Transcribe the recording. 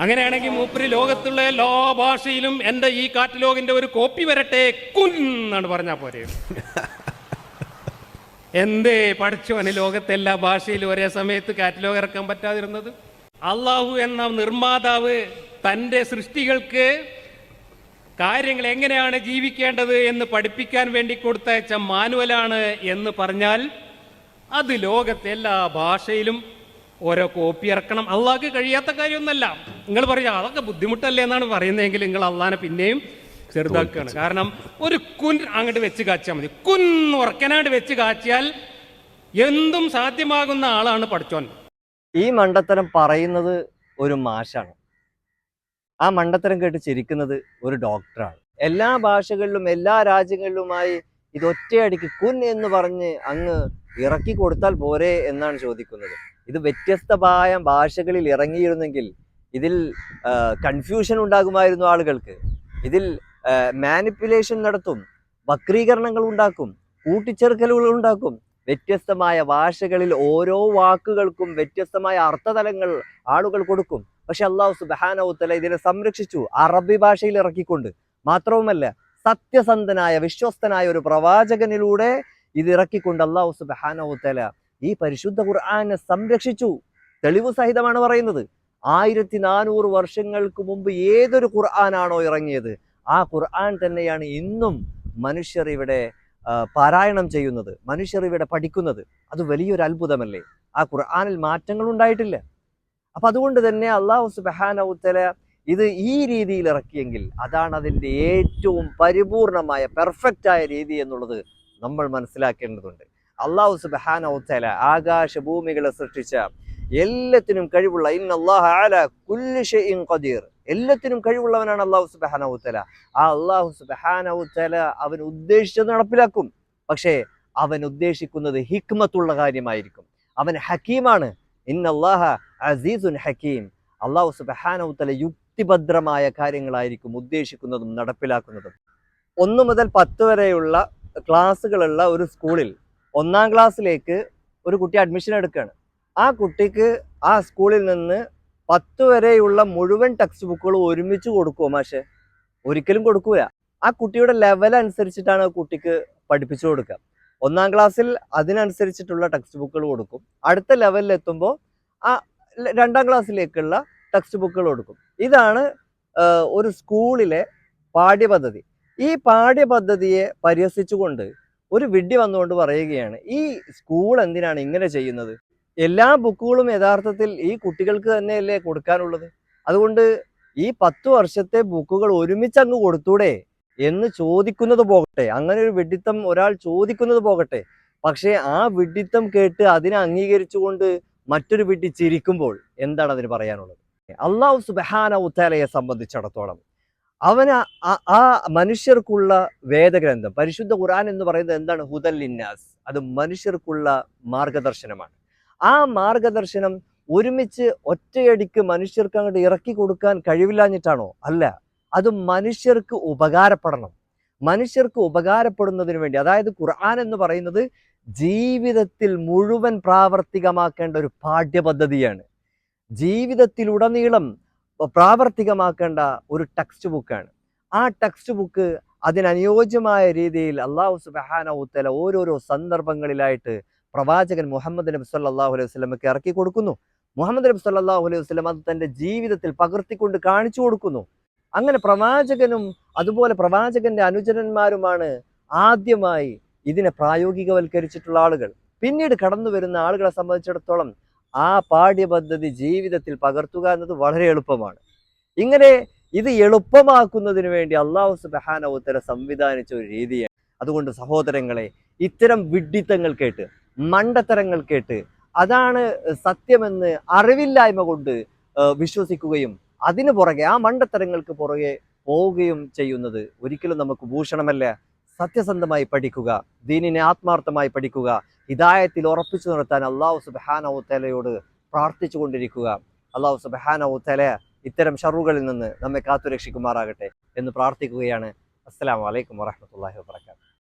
അങ്ങനെയാണെങ്കിൽ മൂപ്പര് ലോകത്തുള്ള എല്ലാ ഭാഷയിലും എൻ്റെ ഈ കാറ്റലോഗിന്റെ ഒരു കോപ്പി വരട്ടെ എന്നാണ് പറഞ്ഞാൽ പോരെ. എന്തേ പഠിച്ചോന് ലോകത്തെ എല്ലാ ഭാഷയിലും ഒരേ സമയത്ത് കാറ്റലോഗ് ഇറക്കാൻ പറ്റാതിരുന്നത്? അള്ളാഹു എന്ന നിർമ്മാതാവ് തൻ്റെ സൃഷ്ടികൾക്ക് കാര്യങ്ങൾ എങ്ങനെയാണ് ജീവിക്കേണ്ടത് എന്ന് പഠിപ്പിക്കാൻ വേണ്ടി കൊടുത്തയച്ച മാനുവലാണ് എന്ന് പറഞ്ഞാൽ അത് ലോകത്തെ എല്ലാ ഭാഷയിലും ഓരോ കോപ്പി ഇറക്കണം. അള്ളാഹ്ക്ക് കഴിയാത്ത കാര്യമൊന്നുമല്ല. നിങ്ങൾ പറയാം അതൊക്കെ ബുദ്ധിമുട്ടല്ലേ എന്നാണ് പറയുന്നതെങ്കിൽ നിങ്ങൾ അള്ളാഹിനെ പിന്നെയും ചെറുതാക്കുകയാണ്. കാരണം ഒരു കുൻ അങ്ങോട്ട് വെച്ച് കാച്ചാൽ മതി. കുൻ ഉറക്കനായിട്ട് വെച്ച് കാച്ചിയാൽ എന്തും സാധ്യമാകുന്ന ആളാണ് പഠിച്ചോൻ. ഈ മണ്ടത്തരം പറയുന്നത് ഒരു മാഷാണ്. ആ മണ്ടത്തരം കേട്ട് ചിരിക്കുന്നത് ഒരു ഡോക്ടറാണ്. എല്ലാ ഭാഷകളിലും എല്ലാ രാജ്യങ്ങളിലുമായി ഇത് ഒറ്റയടിക്ക് കുൻ എന്ന് പറഞ്ഞ് അങ്ങ് ഇറക്കി കൊടുത്താൽ പോരെ എന്നാണ് ചോദിക്കുന്നത്. ഇത് വ്യത്യസ്തമായ ഭാഷകളിൽ ഇറങ്ങിയിരുന്നെങ്കിൽ ഇതിൽ കൺഫ്യൂഷൻ ഉണ്ടാകുമായിരുന്നു ആളുകൾക്ക്. ഇതിൽ മാനിപ്പുലേഷൻ നടത്തും, വക്രീകരണങ്ങൾ ഉണ്ടാക്കും, കൂട്ടിച്ചേർക്കലുകൾ ഉണ്ടാക്കും. വ്യത്യസ്തമായ ഭാഷകളിൽ ഓരോ വാക്കുകൾക്കും വ്യത്യസ്തമായ അർത്ഥതലങ്ങൾ ആളുകൾ കൊടുക്കും. പക്ഷെ അല്ലാഹു സുബ്ഹാനഹു തആല ഇതിനെ സംരക്ഷിച്ചു അറബി ഭാഷയിൽ ഇറക്കിക്കൊണ്ട്. മാത്രവുമല്ല, സത്യസന്ധനായ വിശ്വസ്തനായ ഒരു പ്രവാചകനിലൂടെ ഇത് ഇറക്കിക്കൊണ്ട് അല്ലാഹു സുബ്ഹാനഹു തആല ഈ പരിശുദ്ധ ഖുർആനെ സംരക്ഷിച്ചു. തെളിവ് സഹിതമാണ് പറയുന്നത്. 1400 വർഷങ്ങൾക്ക് മുമ്പ് ഏതൊരു ഖുർആനാണോ ഇറങ്ങിയത് ആ ഖുർആൻ തന്നെയാണ് ഇന്നും മനുഷ്യർ ഇവിടെ പാരായണം ചെയ്യുന്നത്, മനുഷ്യർ ഇവിടെ പഠിക്കുന്നത്. അത് വലിയൊരു അത്ഭുതമല്ലേ? ആ ഖുർആനിൽ മാറ്റങ്ങൾ ഉണ്ടായിട്ടില്ല. അപ്പൊ അതുകൊണ്ട് തന്നെ അല്ലാഹു സുബ്ഹാനഹു തആല ഇത് ഈ രീതിയിൽ ഇറക്കിയെങ്കിൽ അതാണ് അതിൻ്റെ ഏറ്റവും പരിപൂർണമായ പെർഫെക്റ്റായ രീതി എന്നുള്ളത് നമ്മൾ മനസ്സിലാക്കേണ്ടതുണ്ട്. അല്ലാഹു സുബ്ഹാനഹു തആല ആകാശഭൂമികളെ സൃഷ്ടിച്ച എല്ലാത്തിനും കഴിവുള്ള ഇന്നല്ലാഹ അലാ കുല്ലി ഷൈഇൻ ഖദീർ, എല്ലാത്തിനും കഴിവുള്ളവനാണ് അല്ലാഹു സുബ്ഹാനഹു തആല. ആ അല്ലാഹു സുബ്ഹാനഹു തആല അവൻ ഉദ്ദേശിച്ചത് നടപ്പിലാക്കും. പക്ഷേ അവൻ ഉദ്ദേശിക്കുന്നത് ഹിക്മത്തുള്ള കാര്യമായിരിക്കും. അവൻ ഹക്കീമാണ്. ഇന്നല്ലാഹ അസീസുൻ ഹക്കീം. അല്ലാഹു സുബ്ഹാനഹു തആല യുക്തിഭദ്രമായ കാര്യങ്ങളായിരിക്കും ഉദ്ദേശിക്കുന്നതും നടപ്പിലാക്കുന്നതും. 1 മുതൽ 10 വരെയുള്ള ക്ലാസ്സുകളുള്ള ഒരു സ്കൂളിൽ 1ാം ക്ലാസ്സിലേക്ക് ഒരു കുട്ടി അഡ്മിഷൻ എടുക്കുകയാണ്. ആ കുട്ടിക്ക് ആ സ്കൂളിൽ നിന്ന് 10 വരെയുള്ള മുഴുവൻ ടെക്സ്റ്റ് ബുക്കുകളും ഒരുമിച്ച് കൊടുക്കുമോ മാഷെ? ഒരിക്കലും കൊടുക്കൂല. ആ കുട്ടിയുടെ ലെവൽ അനുസരിച്ചിട്ടാണ് കുട്ടിക്ക് പഠിപ്പിച്ചു കൊടുക്കുക. 1ാം ക്ലാസ്സിൽ അതിനനുസരിച്ചിട്ടുള്ള ടെക്സ്റ്റ് ബുക്കുകൾ കൊടുക്കും. അടുത്ത ലെവലിൽ എത്തുമ്പോൾ ആ 2ാം ക്ലാസ്സിലേക്കുള്ള ടെക്സ്റ്റ് ബുക്കുകൾ കൊടുക്കും. ഇതാണ് ഒരു സ്കൂളിലെ പാഠ്യപദ്ധതി. ഈ പാഠ്യപദ്ധതിയെ പരിഹസിച്ചുകൊണ്ട് ഒരു വിഡ്ഢി വന്നുകൊണ്ട് പറയുകയാണ്, ഈ സ്കൂൾ എന്തിനാണ് ഇങ്ങനെ ചെയ്യുന്നത്? എല്ലാ ബുക്കുകളും യഥാർത്ഥത്തിൽ ഈ കുട്ടികൾക്ക് തന്നെയല്ലേ കൊടുക്കാനുള്ളത്? അതുകൊണ്ട് ഈ 10 വർഷത്തെ ബുക്കുകൾ ഒരുമിച്ച് അങ്ങ് കൊടുത്തൂടെ എന്ന് ചോദിക്കുന്നത് പോകട്ടെ. അങ്ങനെ ഒരു വിഡ്ഢിത്തം ഒരാൾ ചോദിക്കുന്നത് പോകട്ടെ. പക്ഷേ ആ വിഡ്ഢിത്തം കേട്ട് അതിനെ അംഗീകരിച്ചുകൊണ്ട് മറ്റൊരു വിഡ്ഢി ചിരിക്കുമ്പോൾ എന്താണ് അതിന് പറയാനുള്ളത്? അല്ലാഹു സുബ്ഹാനഹു തആലയെ സംബന്ധിച്ചിടത്തോളം അവന് ആ മനുഷ്യർക്കുള്ള വേദഗ്രന്ഥം പരിശുദ്ധ ഖുർആൻ എന്ന് പറയുന്നത് എന്താണ്? ഹുദൽ ലിന്നാസ്. അത് മനുഷ്യർക്കുള്ള മാർഗദർശനമാണ്. ആ മാർഗദർശനം ഒരുമിച്ച് ഒറ്റയടിക്ക് മനുഷ്യർക്ക് അങ്ങോട്ട് ഇറക്കി കൊടുക്കാൻ കഴിവില്ലാഞ്ഞിട്ടാണോ? അല്ല, അത് മനുഷ്യർക്ക് ഉപകാരപ്പെടണം. മനുഷ്യർക്ക് ഉപകാരപ്പെടുന്നതിന് വേണ്ടി, അതായത് ഖുർആൻ എന്ന് പറയുന്നത് ജീവിതത്തിൽ മുഴുവൻ പ്രാവർത്തികമാക്കേണ്ട ഒരു പാഠ്യപദ്ധതിയാണ്. ജീവിതത്തിലുടനീളം പ്രാവർത്തികമാക്കേണ്ട ഒരു ടെക്സ്റ്റ് ബുക്കാണ്. ആ ടെക്സ്റ്റ് ബുക്ക് അതിനനുയോജ്യമായ രീതിയിൽ അല്ലാഹു സുബ്ഹാനഹു തആല ഓരോരോ സന്ദർഭങ്ങളിലായിട്ട് പ്രവാചകൻ മുഹമ്മദ് നബി സല്ലല്ലാഹു അലൈഹി വസല്ലമക്ക് ഇറക്കി കൊടുക്കുന്നു. മുഹമ്മദ് നബി സല്ലല്ലാഹു അലൈഹി വസല്ലം അത് തൻ്റെ ജീവിതത്തിൽ പകർത്തിക്കൊണ്ട് കാണിച്ചു കൊടുക്കുന്നു. അങ്ങനെ പ്രവാചകനും അതുപോലെ പ്രവാചകന്റെ അനുചരന്മാരുമാണ് ആദ്യമായി ഇതിനെ പ്രായോഗികവൽക്കരിച്ചിട്ടുള്ള ആളുകൾ. പിന്നീട് കടന്നു വരുന്ന ആളുകളെ സംബന്ധിച്ചിടത്തോളം ആ പാഠ്യപദ്ധതി ജീവിതത്തിൽ പകർത്തുക എന്നത് വളരെ എളുപ്പമാണ്. ഇങ്ങനെ ഇത് എളുപ്പമാക്കുന്നതിന് വേണ്ടി അല്ലാഹു സുബ്ഹാനഹു തആല സംവിധാനിച്ച ഒരു രീതിയാണ്. അതുകൊണ്ട് സഹോദരങ്ങളെ, ഇത്തരം വിഡ്ഢിത്തങ്ങൾ കേട്ട്, മണ്ടത്തരങ്ങൾ കേട്ട് അതാണ് സത്യമെന്ന് അറിവില്ലായ്മ കൊണ്ട് വിശ്വസിക്കുകയും അതിനു പുറകെ ആ മണ്ടത്തരങ്ങൾക്ക് പുറകെ പോവുകയും ചെയ്യുന്നത് ഒരിക്കലും നമുക്ക് ഭൂഷണമല്ല. സത്യസന്ധമായി പഠിക്കുക, ദീനിനെ ആത്മാർത്ഥമായി പഠിക്കുക, ഹിദായത്തിൽ ഉറപ്പിച്ചു നിർത്താൻ അല്ലാഹു സുബ്ഹാനഹു തആലയോട് പ്രാർത്ഥിച്ചു കൊണ്ടിരിക്കുക. അല്ലാഹു സുബ്ഹാനഹു തആല ഇത്തരം ഷറുകളിൽ നിന്ന് നമ്മെ കാത്തുരക്ഷിക്കുമാറാകട്ടെ എന്ന് പ്രാർത്ഥിക്കുകയാണ്. അസ്സലാമു അലൈക്കും വറഹ്മത്തുള്ളാഹി വബറകാതുഹു.